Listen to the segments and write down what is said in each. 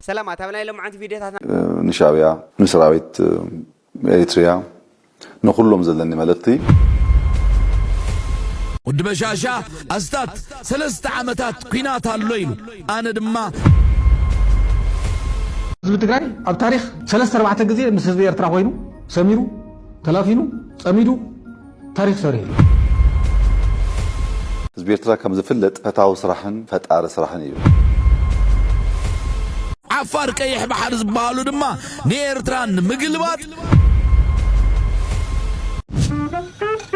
سلام أتابعنا لهم عن فيديوهات نشابيا نسراويت إريتريا نخلهم زلني ملقتي ود بشاشا أستاذ 3 عامات قينات الليل أنا دما حزب تግራይ ኣብ ታሪኽ 3-4 ግዜ ምስ ህዝቢ ኤርትራ ኮይኑ ሰሚሩ ተላፊኑ ጸሚዱ ታሪኽ ሰሪሑ ህዝቢ ኤርትራ ከም ዝፍለጥ ፈታው ስራሕን ፈጣሪ ስራሕን እዩ عفار ቀይሕ ባሕር ዝበሃሉ ድማ ንኤርትራን ምግልባት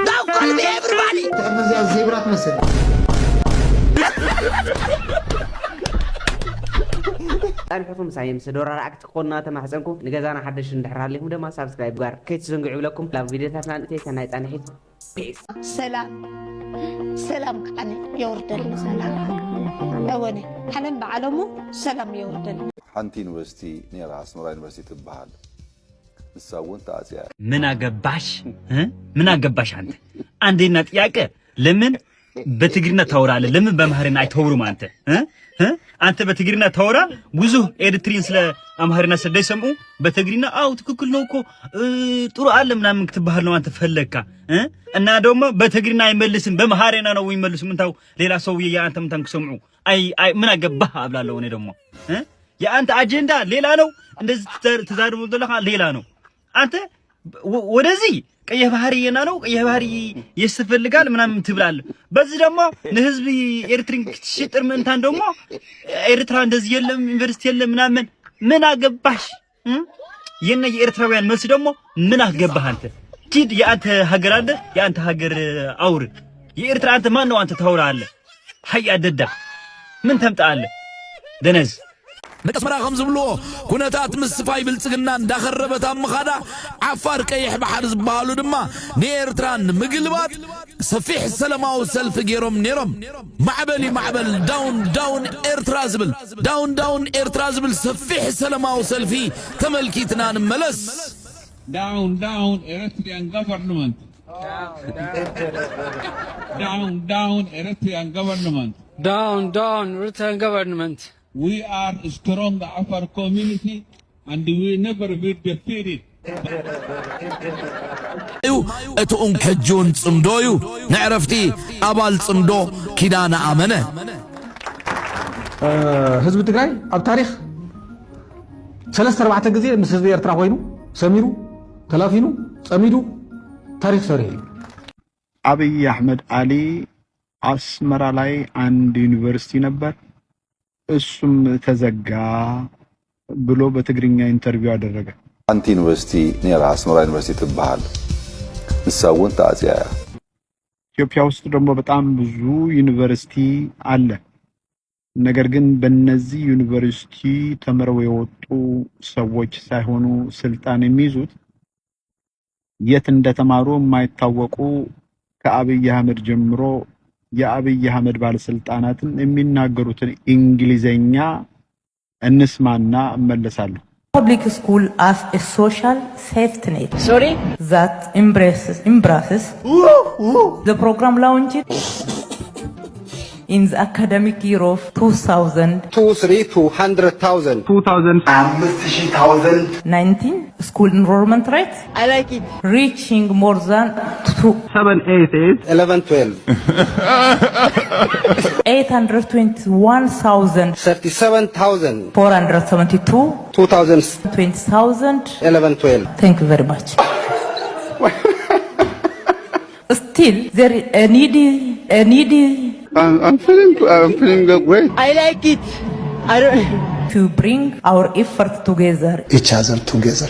ዳው ቀልቢ ኤቭሪባዲ ተመዚያ ዜብራት መስል أنحكم سعيم سدورة رأكت قلنا تمحسنكم نجازنا حدش ندحر عليهم ده ما سبسكرايب جار كيت زنقوا لكم لا فيديو تسمع نتيجة نايت أنا حيد بيس سلام أنا يوردل سلام أوني حنن بعلمه سلام يوردل حنتي يونيفرسيتي نيرا اسمرا يونيفرسيتي تبحال نساون تاعتيا من أجباش أنت عندنا ጥያቄ ለምን በትግርኛ ታወራለህ ለምን በአማርኛ አይተወሩም አንተ አንተ በትግርኛ ታወራ ብዙ ኤርትሪን ስለ አማርኛ ሰደይ ሰምኡ በትግርኛ አው ትክክል ነው እኮ ጥሩ አለ ምናምን ክትባህል ነው አንተ ፈለካ እና ደግሞ በትግርኛ አይመልስም በአማርኛ ነው የሚመልስ ምን ታው ሌላ ሰው ያንተ ምን ታንክ ሰምኡ አይ ምን አገባህ አብላለሁ እኔ ደግሞ ያንተ አጀንዳ ሌላ ነው እንደዚህ ተዛርቡ ደለኻ ሌላ ነው አንተ ወደዚህ ቀይ ባህሪና ነው ቀይ ባህሪ ይስፈልጋል ምናምን ትብላል በዚህ ደግሞ ለህዝብ ኤርትሪን ክትሽጥር ምንታን ደግሞ ኤርትራ እንደዚህ የለም ዩኒቨርሲቲ የለም ምናምን ምን አገባሽ የነ የኤርትራውያን መልስ ደግሞ ምን አገባህ አንተ ጂድ ያንተ ሀገር አለ ያንተ ሀገር አውር የኤርትራ አንተ ማን ነው አንተ ታውራለህ ሀያ ደዳ ምን ተምጣለ ደነዝ نكسمرا خمس بلو كونتات مسفاي بلصقنا እንዳخربت امخدا عفار ቀይሕ ባሕር ዝበሃሉ ድማ نيرتران مغلبات سفيح السلاماو سلف غيروم نيروم معبل داون ايرترازبل داون ايرترازبل سفيح السلاماو سلفي تملكيتنا نملس down Eritrean government down Eritrean government down Eritrean government We are a strong Afar community and we never will be defeated. أتون كجون صمدويو نعرفتي أبال صمدو كدانا آمنة ህዝቢ ትግራይ ኣብ ታሪኽ 3-4 ግዜ ምስ ህዝቢ ኤርትራ ኮይኑ ሰሚሩ ተላፊኑ ጸሚዱ ታሪኽ ሰሪሑ አብይ አህመድ አሊ አስመራ ላይ አንድ ዩኒቨርሲቲ ነበር እሱም ተዘጋ ብሎ በትግርኛ ኢንተርቪው አደረገ حنتي يونيفرسيتي نيرا اسمرا يونيفرسيتي تبحال نساون تاعتيا ኢትዮጵያ ውስጥ ደግሞ በጣም ብዙ ዩኒቨርሲቲ አለ ነገር ግን በእነዚህ ዩኒቨርሲቲ ተመረው የወጡ ሰዎች ሳይሆኑ ስልጣን የሚይዙት የት እንደተማሩ የማይታወቁ ከአብይ አህመድ ጀምሮ የአብይ አህመድ ባለስልጣናትን የሚናገሩትን እንግሊዘኛ እንስማና እመለሳለሁ Public school as a social safety net. Sorry? That embraces the program launched in the academic year of 2000 19 school enrollment rate. I like it. Reaching more than 821,000 472 20,000 Thank you very much. Still there is a needy I'm feeling great I like it. I don't to bring our effort together. each other together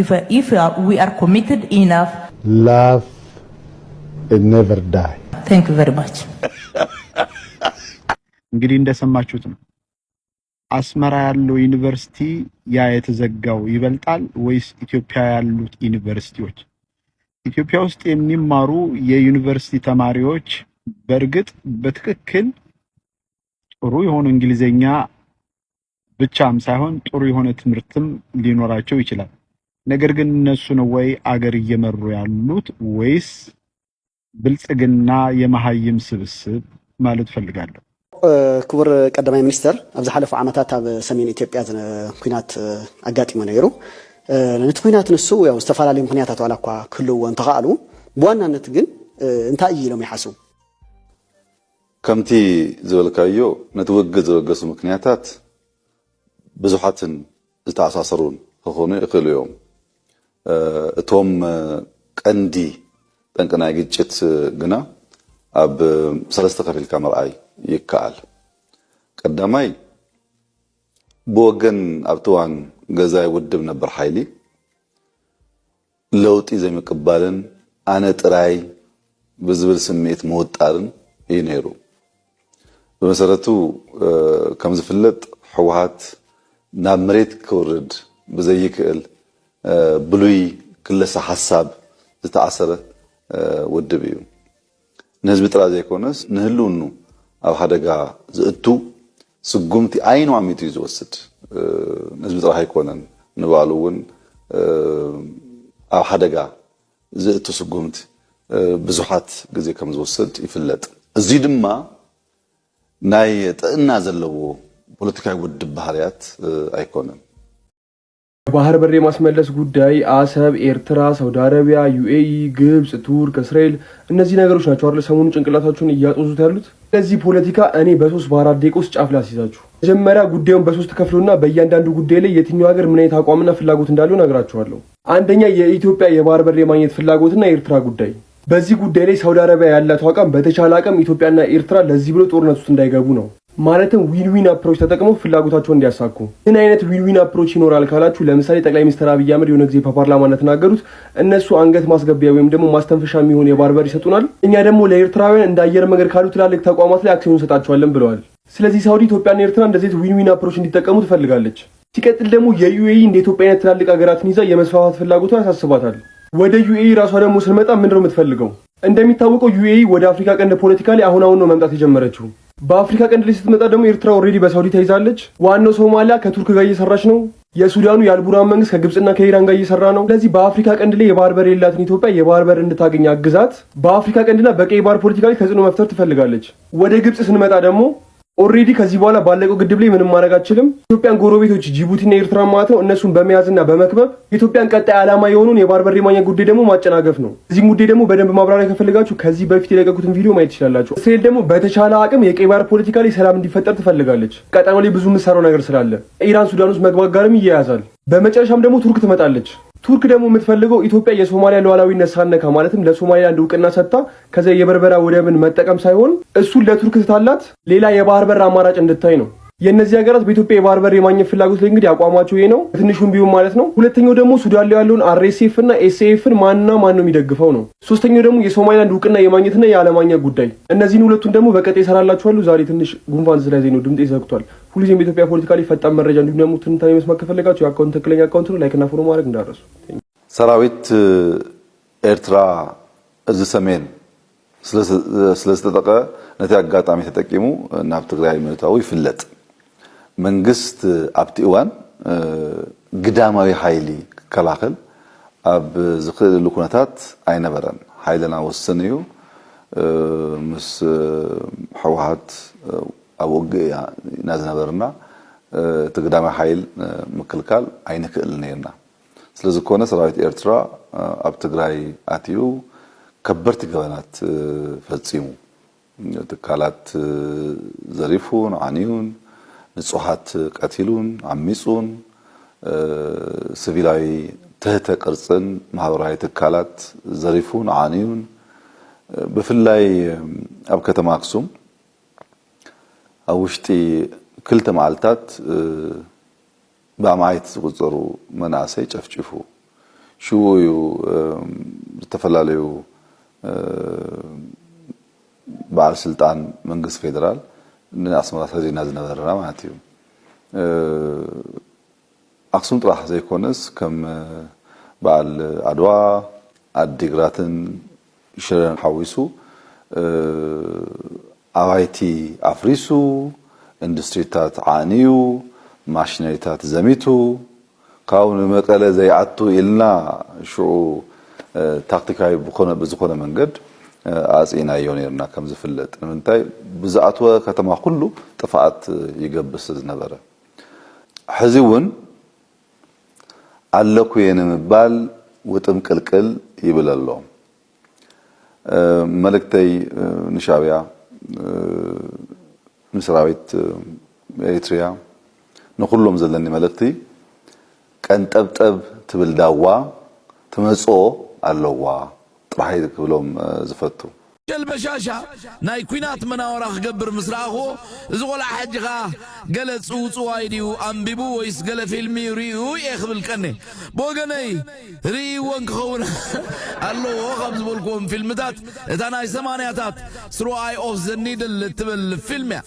If we are committed enough. love it never die Thank you very much. እንግዲህ እንደሰማችሁት ነው አስመራ ያለው ዩኒቨርሲቲ ያ የተዘጋው ይበልጣል ወይስ ኢትዮጵያ ያሉት ዩኒቨርሲቲዎች ኢትዮጵያ ውስጥ የሚማሩ የዩኒቨርሲቲ ተማሪዎች በርግጥ በትክክል ጥሩ የሆነ እንግሊዘኛ ብቻም ሳይሆን ጥሩ የሆነ ትምህርትም ሊኖራቸው ይችላል ነገር ግን እነሱ ነው ወይ አገር እየመሩ ያሉት ወይስ ብልጽግና የመሃይም ስብስብ ማለት ፈልጋለሁ ክቡር ቀዳማይ ሚኒስተር ኣብ ዝሓለፉ ዓመታት ኣብ ሰሜን ኢትዮጵያ ኩናት ኣጋጢሙ ነይሩ ነቲ ኩናት ንሱ ያው ዝተፈላለዩ ምክንያታት ዋላ እኳ ክህልዎ እንተኻኣሉ ብዋናነት ግን እንታይ ኢሎም ይሓስቡ ከምቲ ዝበልካዮ ነቲ ውግእ ዝወገሱ ምክንያታት ብዙሓትን ዝተኣሳሰሩን ክኾኑ ይኽእሉ እዮም እቶም ቀንዲ ጠንቂ ናይ ግጭት ግና ኣብ ሰለስተ ከፊልካ ምርኣይ ይከኣል ቀዳማይ ብወገን ኣብ እዋን ገዛ ይውድብ ነበር ሓይሊ ለውጢ ዘይምቅባልን ኣነ ጥራይ ብዝብል ስምዒት ምውጣርን እዩ ነይሩ በመሰረቱ ከም ዝፍለጥ ሕወሓት ናብ መሬት ክውርድ ብዘይክእል ብሉይ ክለሳ ሓሳብ ዝተኣሰረ ውድብ እዩ ንህዝቢ ጥራይ ዘይኮነስ ንህልውኑ ኣብ ሓደጋ ዝእቱ ስጉምቲ ዓይኑ ዓሚቱ እዩ ዝወስድ ንህዝቢ ጥራይ ኣይኮነን ንባሉ እውን ኣብ ሓደጋ ዝእቱ ስጉምቲ ብዙሓት ግዜ ከም ዝወስድ ይፍለጥ እዚ ድማ ናይ ጥዕና ዘለዎ ፖለቲካዊ ውድብ ባህርያት ኣይኮነን ባህር በር የማስመለስ ጉዳይ አሰብ ኤርትራ ሳውዲ አረቢያ ዩኤኢ ግብጽ ቱርክ እስራኤል እነዚህ ነገሮች ናቸው አይደል ሰሞኑን ጭንቅላታቸውን እያጦዙት ያሉት ለዚህ ፖለቲካ እኔ በ3 በ4 ደቂቃ ውስጥ ጫፍ ላስይዛችሁ መጀመሪያ ጉዳዩን በ3 ከፍሉና በእያንዳንዱ ጉዳይ ላይ የትኛው ሀገር ምን አይነት አቋምና ፍላጎት እንዳለው ነግራችኋለሁ አንደኛ የኢትዮጵያ የባህር በር የማግኘት ፍላጎትና የኤርትራ ጉዳይ በዚህ ጉዳይ ላይ ሳውዲ አረቢያ ያላት አቋም በተቻለ አቅም ኢትዮጵያና ኤርትራ ለዚህ ብሎ ጦርነት ውስጥ እንዳይገቡ ነው ማለትም ዊን አፕሮች ተጠቅመው ፍላጎታቸውን እንዲያሳኩ ምን አይነት ዊን አፕሮች ይኖራል ካላችሁ ለምሳሌ ጠቅላይ ሚኒስትር አብይ አህመድ የሆነ ጊዜ በፓርላማ እንደተናገሩት እነሱ አንገት ማስገቢያ ወይም ደግሞ ማስተንፈሻ የሚሆን የባህር በር ይሰጡናል እኛ ደግሞ ለኤርትራውያን እንደ አየር መንገድ ካሉ ትላልቅ ተቋማት ላይ አክሲዮን እንሰጣቸዋለን ብለዋል ስለዚህ ሳውዲ ኢትዮጵያና ኤርትራ እንደዚህ ዊን አፕሮች እንዲጠቀሙ ትፈልጋለች ሲቀጥል ደግሞ የዩኤኢ እንደ ኢትዮጵያ አይነት ትላልቅ ሀገራትን ይዛ የመስፋፋት ፍላጎቷ ያሳስባታል ወደ ዩኤኢ ራሷ ደግሞ ስንመጣ ምንድነው የምትፈልገው እንደሚታወቀው ዩኤኢ ወደ አፍሪካ ቀንድ ፖለቲካ ላይ አሁን ነው መምጣት የጀመረችው በአፍሪካ ቀንድ ላይ ስትመጣ ደግሞ ኤርትራ ኦሬዲ በሳውዲ ተይዛለች ዋናው ሶማሊያ ከቱርክ ጋር እየሰራች ነው የሱዳኑ የአልቡራን መንግስት ከግብጽና ከኢራን ጋር እየሰራ ነው ስለዚህ በአፍሪካ ቀንድ ላይ የባህር በር የሌላትን ኢትዮጵያ የባህር በር እንድታገኝ አግዛት በአፍሪካ ቀንድና በቀይ ባህር ፖለቲካ ላይ ተጽዕኖ መፍጠር ትፈልጋለች ወደ ግብጽ ስንመጣ ደግሞ ኦሬዲ ከዚህ በኋላ ባለቀው ግድብ ላይ ምንም ማድረግ አትችልም ኢትዮጵያን ጎረቤቶች ጅቡቲና ኤርትራ ማለት ነው እነሱን በመያዝና በመክበብ ኢትዮጵያን ቀጣይ ዓላማ የሆኑን የባህር በር የማግኘት ጉዳይ ደግሞ ማጨናገፍ ነው እዚህ ጉዳይ ደግሞ በደንብ ማብራሪያ ከፈለጋችሁ ከዚህ በፊት የለቀቁትን ቪዲዮ ማየት ትችላላችሁ እስራኤል ደግሞ በተቻለ አቅም የቀይ ባህር ፖለቲካ ላይ ሰላም እንዲፈጠር ትፈልጋለች ቀጣናው ላይ ብዙ የምትሰራው ነገር ስላለ ኢራን ሱዳን ውስጥ መግባት ጋርም ይያያዛል በመጨረሻም ደግሞ ቱርክ ትመጣለች ቱርክ ደግሞ የምትፈልገው ኢትዮጵያ የሶማሊያ ሉዓላዊነት ሳነካ ማለትም ለሶማሊላንድ እውቅና ሰጥታ ከዛ የበርበራ ወደብን መጠቀም ሳይሆን እሱን ለቱርክ ትታላት ሌላ የባህር በር አማራጭ እንድታይ ነው የነዚህ ሀገራት በኢትዮጵያ የባህር በር የማግኘት ፍላጎት ላይ እንግዲህ አቋማቸው ይሄ ነው ትንሹም ቢሆን ማለት ነው ሁለተኛው ደግሞ ሱዳን ላይ ያለውን አርኤስኤፍ እና ኤስኤፍን ማንና ማን ነው የሚደግፈው ነው ሶስተኛው ደግሞ የሶማሊላንድ እውቅና የማግኘትና ያለማግኘት ጉዳይ እነዚህን ሁለቱን ደግሞ በቀጣይ ይሰራላችኋለሁ ዛሬ ትንሽ ጉንፋን ስለዚህ ነው ድምጤ ዘግቷል ሁሉም በኢትዮጵያ ፖለቲካ ላይ ፈጣን መረጃ እንዲሁም ደግሞ ትንታኔ መስማት ከፈለጋችሁ የአካውንት ትክክለኛ አካውንት ነው ላይክ እና ፎሎ ማድረግ እንዳትረሱ ሰራዊት ኤርትራ እዚ ሰሜን ስለስተጠቀ ነቲ አጋጣሚ ተጠቂሙ ናብ ትግራይ ምእታው ይፍለጥ መንግስት ኣብቲ እዋን ግዳማዊ ሓይሊ ክከላኸል ኣብ ዝኽእልሉ ኩነታት ኣይነበረን ሓይልና ወሰን እዩ ምስ ሕወሓት ኣብ ውግእ ኢና ዝነበርና እቲ ግዳማዊ ሓይል ምክልካል ኣይንክእል ነርና ስለዚ ኮነ ሰራዊት ኤርትራ ኣብ ትግራይ ኣትዩ ከበርቲ ገበናት ፈጺሙ ትካላት ዘሪፉን ዓንዩን ንጹሓት ቀቲሉን ዓሚጹን ሲቪላዊ ትህተ ቅርጽን ማህበራዊ ትካላት ዘሪፉን ዓንዩን ብፍላይ ኣብ ከተማ ኣክሱም ኣብ ውሽጢ ክልተ መዓልታት በአማይት ዝቁጠሩ መናእሰይ ጨፍጭፉ ሽውዩ ዝተፈላልዩ በዓል ስልጣን መንግስት ፌደራል ንኣስመራ ተሪና ዝነበረና ማለት እዩ ኣክሱም ጥራሕ ዘይኮነስ ከም በዓል ኣድዋ ኣዲግራትን ሽረን ሓዊሱ ኣባይቲ ኣፍሪሱ ኢንዱስትሪታት ዓንዩ ማሽነሪታት ዘሚቱ ካውን መቀለ ዘይዓቱ ኢልና ሽዑ ታክቲካዊ በዝኾነ መንገድ አጽና ዮኔርና ከም ዝፍለጥ ንምንታይ ብዛዕትወ ከተማ ሁሉ ጥፋት ይገብስ ዝነበረ ሕዚውን አለኩ የንምባል ውጥም ቅልቅል ይብለሎ መልእክተይ ንሻቢያ ንሰራዊት ኤሪትሪያ ንኹሎም ዘለኒ መልእክቲ ቀንጠብጠብ ትብል ዳዋ ትመጾ ኣለዋ ጥራይ ክብሎም ዝፈቱ البشاشة ناي كوينات مناورا خقبر مسراخو زغول حجغا قلت صوايديو أنبيبو ويس قل فيلمي ريو يخبل كني بوغني ريو وانكخون اللو خبز بولكم فيلمتات اتاناي سمانياتات سرو اي اوف ذا نيدل تبل فيلميا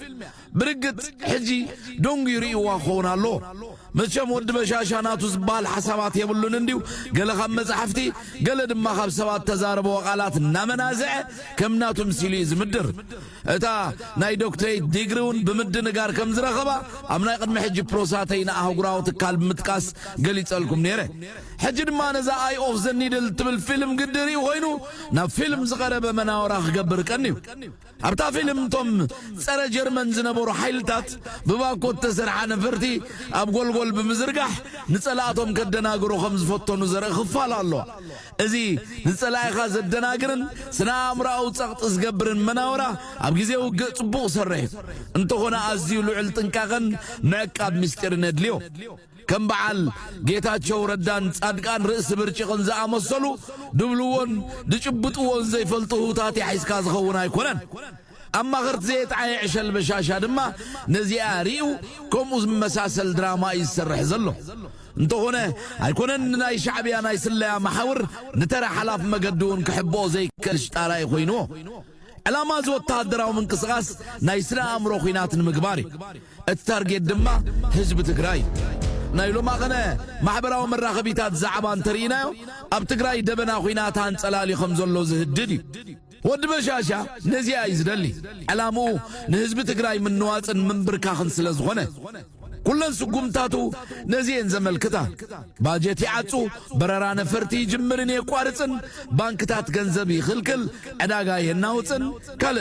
برقت حجي دونغي ريو واخون اللو مشام ود بشاشة ناتو زبال حسابات يبلون انديو قل خم مزحفتي قل دما خب سبات تزارب وقالات نامنازع كم ناتو مسيلي زمدر اتا ناي دوكتريت ديغرون بمد نقار كم زرخبا امنا يقدم حجي بروساتين اهو قراو تكال بمتكاس قل يتسألكم نيره حجي دما نزا اي اوف ذا نيدل تبل فيلم قدري وغينو نا فيلم زغرب مناورا خقبر كنيو ابتا فيلم توم سر جرمن زنبورو حيلتات بباكوت تسرح نفرتي ابقول قول بمزرقح نصلاتهم كدناغرو خمس فوتونو زر خفال الله ازي نصلاي خاز الدناغرن سنا امراو صقط زغبرن مناورا اب غيزيو صبو سرح انت هنا ازيو لعل طنقاقن نقاب مستر ندليو كم بعل جيتاچو ردان صادقان رئيس برچقن زامسلو دبلوون دچبطوون زي فلطو تاتي حيسكا زخونا يكونن اما غرت زيت عايش البشاشة دما نزي اريو كوموز مساسل دراما يسرح زلو انتو هنا هيكونن ناي شعبي ناي سلا محاور نترى حلاف مقدون كحبو زي كرش طاراي خوينو علامة زوت تهدراو من قصقاس ناي سلا امرو خوينات المقباري التارجيت دما حزب تقراي نايلو ما غنى محبراو مراخبيتات زعبان تريناو اب تقراي دبنا خويناتان صلالي خمزلو زهددي ود بشاشة نزي ايزدلي علامو نهزب تقراي من نواصن من بركاخن سلازغونه كلن سقومتاتو نزين زملكتا باجيتي عطو بررا نفرتي جمرن يقوارصن بانكتات ገንዘብ ይخلكل عداغا يناوصن كل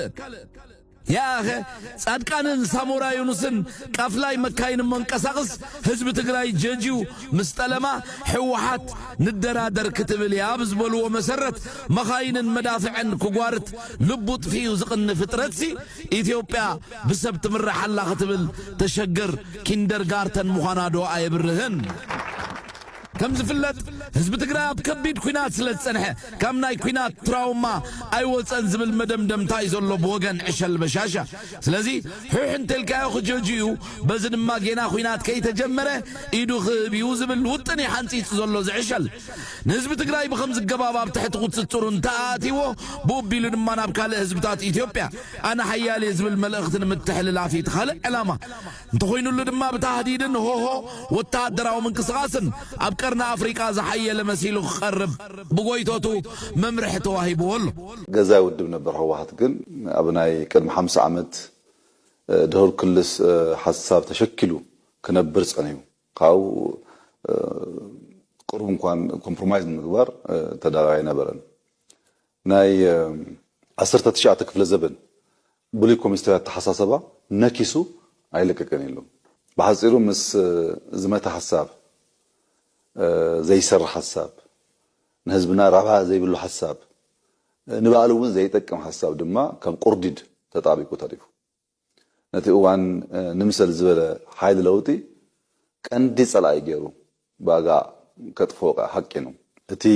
يا اخي صادقانن سامورا يونسن قفلاي مكاين منقساقس حزب تግራይ ججيو مستلما حوحات ندرادر كتبل يا بزبلو مسرت مخاينن مدافعن كغوارت لبوط فيو زقن فطرتسي اثيوبيا بسبت مرح الله كتبل تشجر كيندرغارتن مخانادو ايبرهن كم زفلت حزب تግራይ بكبيد كوينات سلصنحه كم ناي كوينات تراوما ايوصن زبل مدمدم تايزلو بوغن عشل بشاشة سلازي حوحن تلكايو خجوجيو بزنما جينا كوينات كي تجمره ايدو خبيو زبل وطني حنصيت زلو زعشل حزب تግራይ بخمس قبابا بتحت قصصرون تاتيو بوبيل ما نابكال حزبتات اثيوبيا انا حيالي زبل ملእኽትን متحللافي تخلق علامه انت خوينو لدما بتهديدن هو وتادراو منقسقاسن ابقرنا افريقيا زحيه لمسيلو خرب بغويتوتو ممرح تواهيبو والله غزاي ودب نبر هواحت ግን ابناي قدم 50 عمت دهور كلس حساب تشكلوا كنبر صنيو قاو قرب እንኳን ኮምፕሮማይዝ ምግባር ተዳራይ ነበረን ናይ 19 ክፍለ ዘበን ቡሊ ኮሚስታር ተሐሳሰባ ነኪሱ አይለቀቀን የለው በሐጽሩ ምስ ዝመተ ሐሳብ زي سر حساب نهزبنا ربع زي بلو حساب نبالون زي تكم حساب دما كم قرديد تطابقو تعرفو نتيوان نمسل زبله حيل لوتي كندي صلاي غيرو باغا كتفوقا حقينو تي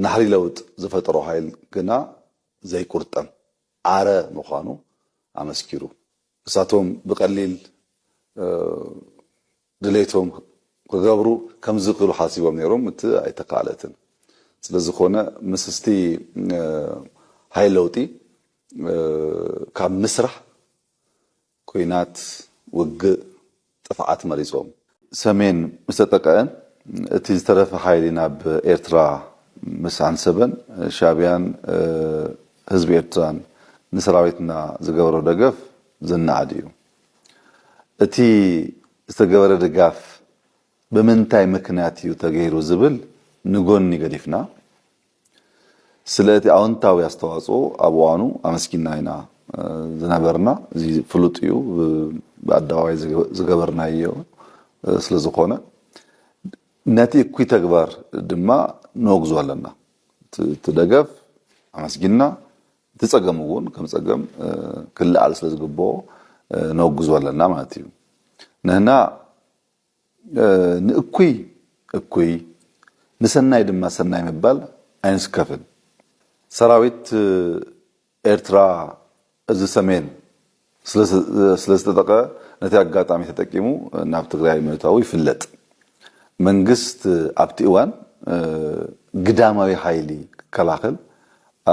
نحري لوت زفطرو حيل غنا زي قرطم عاره مخانو امسكيرو ساتهم بقليل دليتهم كغبرو كم زقلو حاسبهم نيروم مت ايتقالتن ስለዚህ ሆነ መስስቲ ሃይሎቲ ካብ መስራህ ኮይናት ወግ ጥፋዓት መሪጾም ሰሜን መስተጠቀን እቲ ዝተረፈ ሃይሊና በኤርትራ መሳንሰበን ሻቢያን ህዝብ ኤርትራን ንሰራዊትና ዝገበሮ ደገፍ ዝናዓድዩ እቲ ዝተገበረ ደጋፍ በመንታይ ምክንያት ይተገይሩ ዝብል ንጎን ይገዲፍና ስለቲ አዎንታዊ አስተዋጽኦ አብዋኑ አመስኪናይና ዝነበርና እዚ ፍሉጥዩ በአደባባይ ዝገበርናዮ ስለዝኾነ ነቲ እኩይ ተግባር ድማ ንወግዞ ኣለና ትደገፍ አመስኪና ትጸገምውን ከም ጸገም ክልዓል ስለዝግብኦ ንወግዞ ኣለና ማለት እዩ ነህና ንእኩይ ንሰናይ ድማ ሰናይ መባል አይንስከፍን ሰራዊት ኤርትራ እዚ ሰሜን ስለስተጠቀ ነቲ አጋጣሚ ተጠቂሙ ናብ ትግራይ ምእታው ይፍለጥ መንግስት ኣብቲ እዋን ግዳማዊ ኃይሊ ከላኸል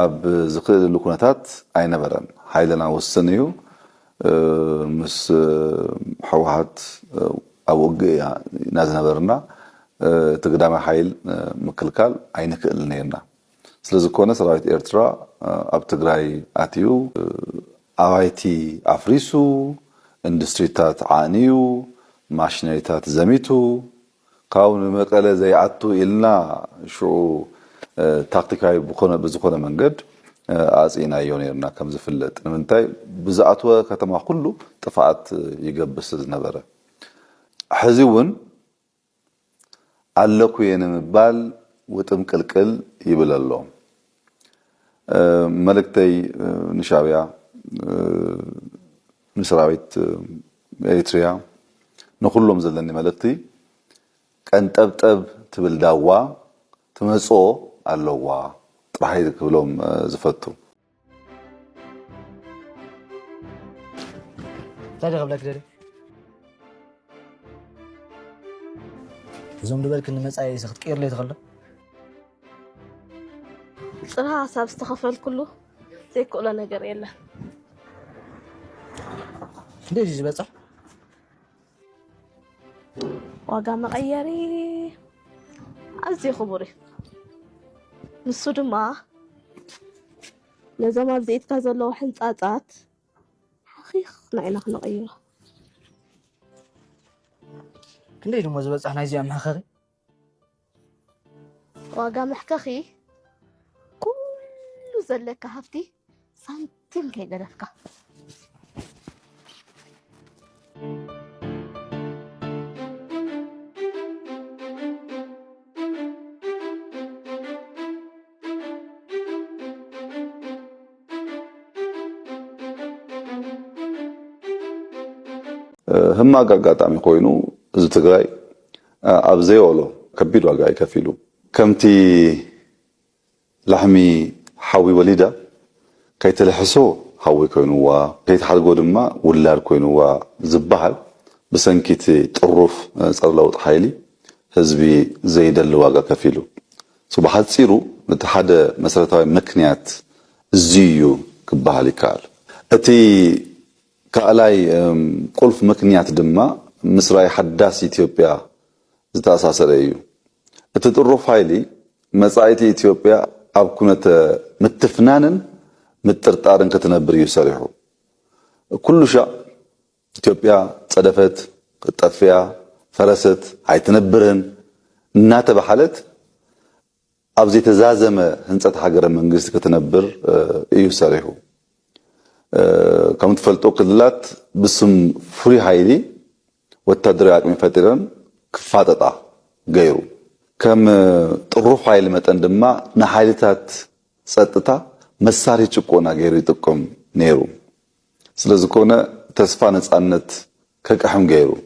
ኣብ ዝኽእልሉ ኩነታት ኣይነበረን ኃይልና ወሰንዩ ምስ ሕወሓት ኣብ ውግእ ናዝነበርና ትግዳማዊ ኃይል ምክልካል ኣይንክእል ነርና ስለዝኮነ ሰራዊት ኤርትራ ኣብ ትግራይ ኣትዩ ኣባይቲ ኣፍሪሱ ኢንዱስትሪታት ዓንዩ ማሽነሪታት ዘሚቱ ካው ንመቀለ ዘይዓቱ ኢልና ሽዑ ታክቲካዊ በዝኾነ መንገድ አጽናዮ ነርና ከም ዝፍለጥ ንምንታይ ብዛኣትወ ከተማ ሁሉ ጥፋት ይገብስ ዝነበረ ሕዚውን አለኩ የነምባል ውጥም ቅልቅል ይብለሎ መልእክተይ ንሻቢያ ንሰራዊት ኤርትራ ንኹሎም ዘለኒ መልእክቲ ቀንጠብጠብ ትብል ዳዋ ትመጾ ኣለዋ ጥራይ ክብሎም ዝፈቱ ታደርብለክ ደሪ ዞም ድበልክ ንመጻይ ሰኽት ቀርለ ይተኸለ ጽራ ሐሳብ ዝተኸፈል ኩሉ ዘይክእሎ ነገር የለን እንዴት ዝበጽሕ ዋጋ መቀየሪ ኣዝዩ ክቡር ንሱ ድማ ነዞም ኣብ ዘይትካ ዘለዉ ሕንፃፃት ሓኺኽ ንዕና ክንቐይሮ ክንደይ ድማ ዝበፅሕ ናይ እዚኣ መሕከኺ ዋጋ መሕከኺ ኩሉ ዘለካ ሃፍቲ ሳንቲም ከይደረፍካ هم አጋጣሚ ኮይኑ እዚ ትግራይ ኣብ ዘይወሎ ከቢድ ዋጋ ይከፊሉ ከምቲ ላሕሚ ሓዊ ወሊዳ ከይተለሕሶ ሓዊ ኮይኑዋ ከይተሓልጎ ድማ ውላድ ኮይኑዋ ዝበሃል ብሰንኪት ጥሩፍ ጸርለውጥ ኃይሊ ህዝቢ ዘይደል ዋጋ ከፊሉ ብሓፂሩ እቲ ሓደ መሰረታዊ ምክንያት እዚዩ ክበሃል ይከኣል እቲ ካላይ ቁልፍ ምክንያት ድማ ምስራይ ሓዳስ ኢትዮጵያ ዝተኣሳሰረ እዩ እቲ ጥሩፍ ኃይሊ መጻኢቲ ኢትዮጵያ ኣብ ኩነተ ምትፍናንን ምጥርጣርን ክትነብር እዩ ሰሪሑ ኩሉ ሻ ኢትዮጵያ ጸደፈት ጠፍያ ፈረሰት ኣይትነብርን እናተባሐለት ኣብ ዘይተዛዘመ ህንጸት ሃገረ መንግስት ክትነብር እዩ ሰሪሑ كم تفلتو كلات بسم فري هايلي وتدري عقمي فترن كفاتتا غيرو كم طروف هايل متن دما نحايلتات ጸጥታ መሳሪ ጭቆና غيرو ይጥቆም ነይሩ ስለዝኮነ ተስፋ ነጻነት ከቀሕም غيرو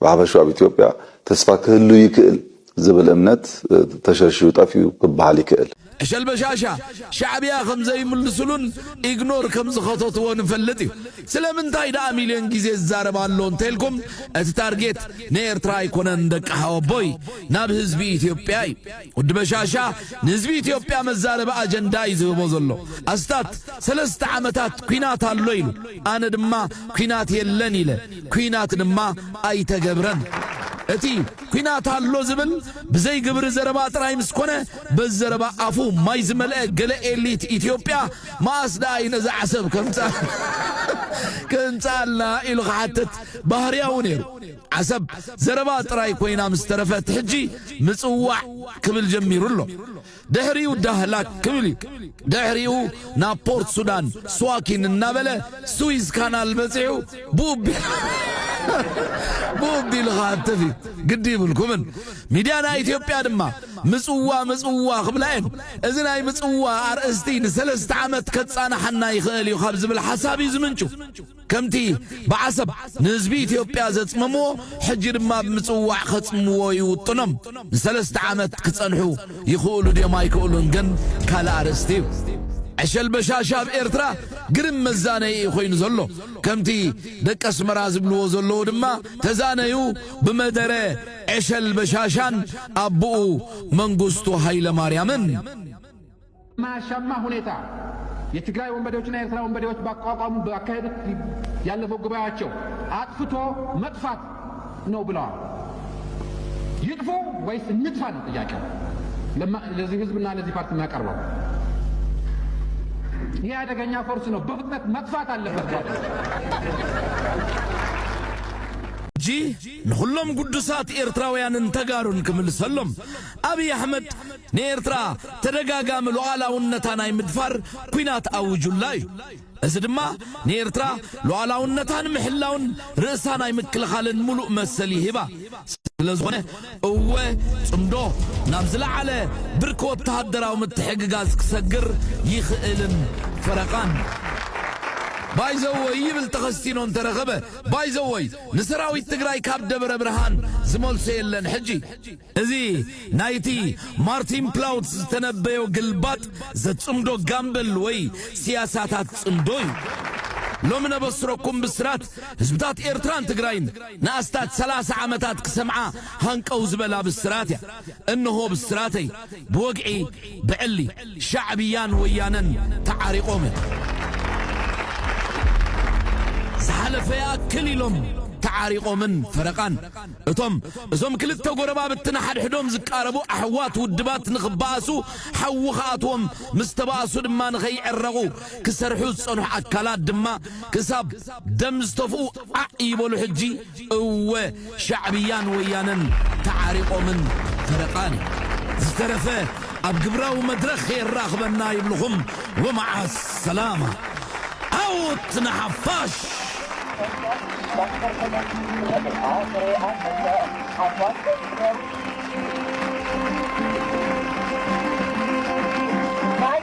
በአበሻው ኢትዮጵያ ተስፋ ክህሉ ይክእል ዝብል እምነት ተሸርሽው ጠፊው ክባሃል ይክእል أشل بشاشة شعبيا خمزة يملسلون إغنور خمزة خطوط ونفلتي سلام انتاي دا مليون جيزي الزاربان لون تلكم اتتارجيت نير تراي كونن دك حوابوي ناب هزبي إثيوبياي ود بشاشة نزبي إثيوبيا مزارب أجندا يزو موزلو أستات سلست عمتات كوينات الليل أنا دما كوينات يلني له كوينات دما أي تقبرن أتي كينات هالو زبل بزي قبر زربا تراي مسكونة بالزربا أفو ما يزمل قلق إليت إثيوبيا ما أصدقائي نزع عسب كنتالنا إلو حتت بحريا ونير عسب زربا تراي كوينا مسترفت حجي مصوع كبل جمير له دهريو دهلاك كبلي دهريو نابورت سودان سواكين النابلة سويز كانال بزيو بوبي بوبي الغاتفي قديم الكومن ميديانا إثيوبيا دما مصوع خبلاين إذن هاي مصوع أرأستين 3 عامات كتصانا حنا يخالي وخابز بالحسابي زمنشو كمتي بعصب نزبي إثيوبيا زت ممو حجر ما بمصوع خصمو يوطنم 3 عامات كتصنحو يقولوا دي ما يقولون جن كالا أرستيو عشل بشاشة بإرترا قرم مزاني يخوين زلو كمتي دك اسمراز بلو زلو دما تزانيو بمدرة عشل بشاشان أبو منغستو هايل ماريامن ما شما هنيتا የትግራይ ወንበዴዎችና የኤርትራ ወንበዴዎች ባቋቋሙ ባካሄዱት ያለፈው ጉባኤያቸው አጥፍቶ መጥፋት ነው ብለዋል። ይጥፉ ወይስ እንጥፋ ነው ጥያቄው ለዚህ ህዝብና ለዚህ ፓርቲ የሚያቀርበው። ይሄ አደገኛ ፎርስ ነው፣ በፍጥነት መጥፋት አለበት። جي نخلهم قدسات إرتراويان انتقارون كمل سلم أبي أحمد نيرترا ترقا قاملوا على ونتانا مدفر كوينات أوجو اللاي أزدما نيرترا لو على ونتان محلاون رأسانا يمكل خالن ملوء مسلي هبا لزغنه اوه صمدو نابزل على بركو تهدراو متحق غاز كسقر يخئلن فرقان بايزوي يبل تخستينون ترغبه بايزوي نسراوي تقراي كاب دبر برهان زمول سيلن حجي ازي نايتي مارتين بلاوتس تنبيو قلبات زد صمدو قامبل وي سياساتات صمدوي لو من بصركم بسرات زبطات إيرتران تقراين ناستات 3 عامتات كسمعة هنكو زبلا بسرات انه بسراتي بوقعي بعلي شعبيان ويانن تعارقومن زحلفيا كليلهم تعارقوا من فرقان اتم كلتا غربا بتنا حد حدوم زقاربو احوات ودبات نخباسو حوخاتهم مستباسو دما نخي عرقو كسرحو صنح اكلات دما كساب دمستفو يبولو حجي او شعبيان ويانن تعارقوا من فرقان زترفه ابقبراو مدرخ خير راخبنا يبلغهم ومع السلامه اوت نحفاش My